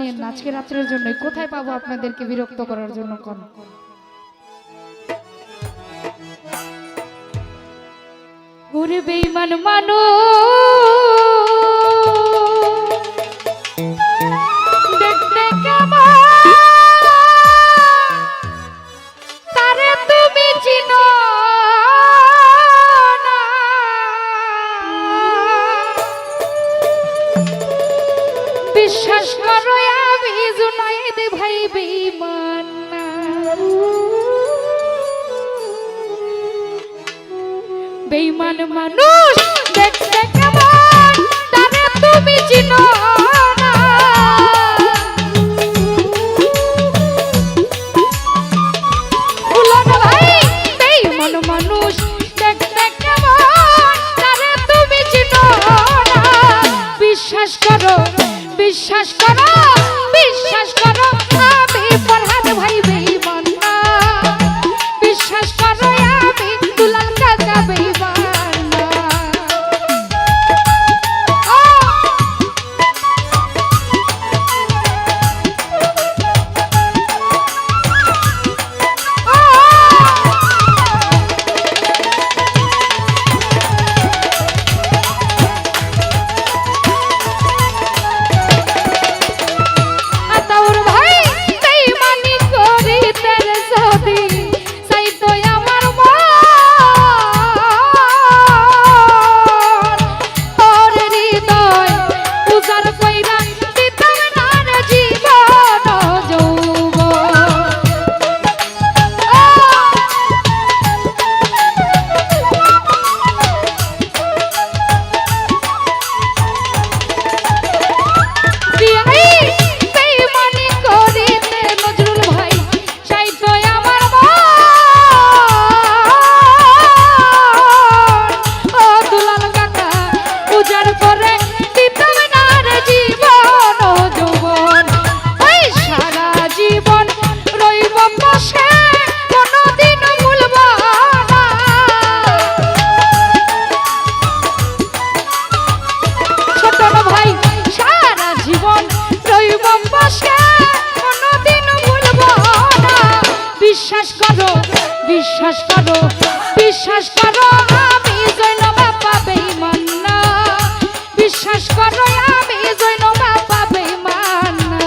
নিয়ে আজকে রাত্রের জন্য কোথায় পাবো আপনাদেরকে বিরক্ত করার জন্য? কোন ওরে বেঈমান মানুষ দেখতে কেমন তারে তুমি চিনো না, বিশ্বাস করো আমি জুনায়েদ ভাই বেঈমান না। বেঈমান মানুষ দেখতে কেমন তারে তুমি চিনো না, ভুলো না ভাই। বেঈমান মানুষ দেখতে কেমন তারে তুমি চিনো না, বিশ্বাস করো বিশ্বাস করো বিশ্বাস করো আমি ফরহাদ ভাই বেঈমান না, বিশ্বাস করো আমি দুলাল কাকা বেঈমান না। বিশ্বাস করো বিশ্বাস করো বিশ্বাস করো আমি জৈনব বাবা বেঈমান না, বিশ্বাস করো আমি জৈনব বাবা বেঈমান না।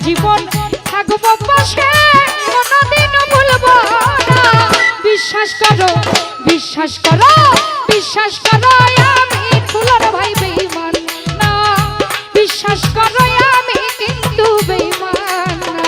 জীবন থাকবো পাশে কোনদিন ভুলবো না, বিশ্বাস করো বিশ্বাস করো বিশ্বাস করো আমি দুলাল ভাই বেঈমান না, বিশ্বাস করো আমি কিন্তু বেঈমান না।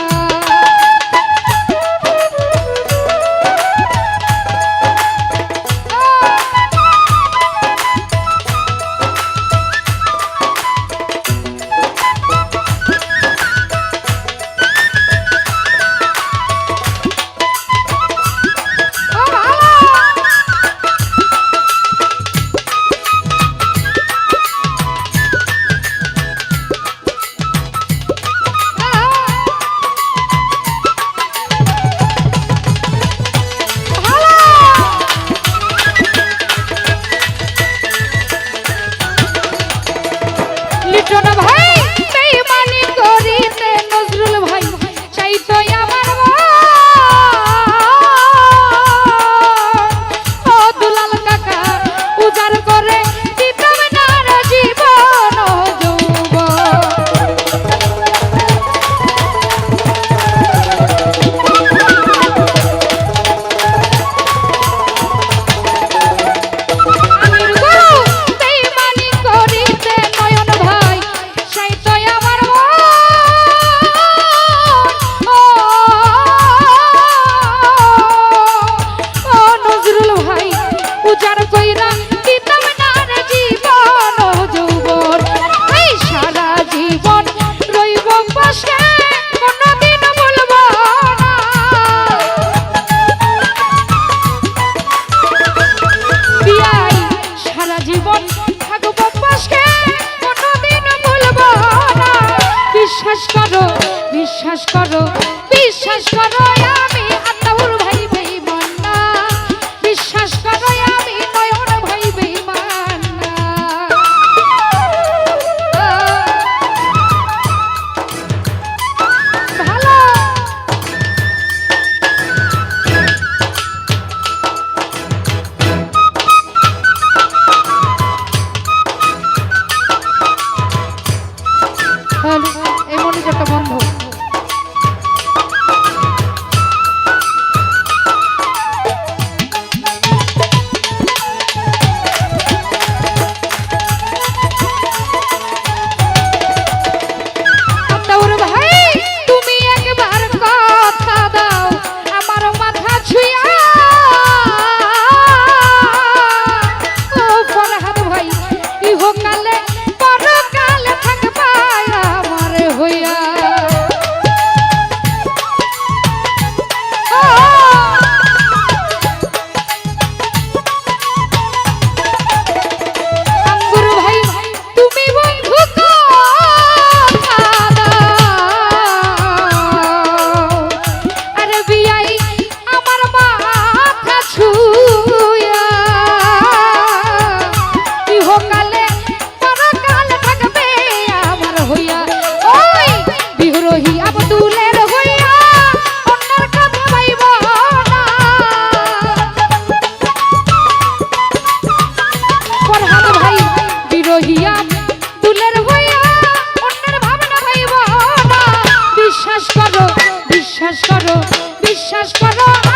করো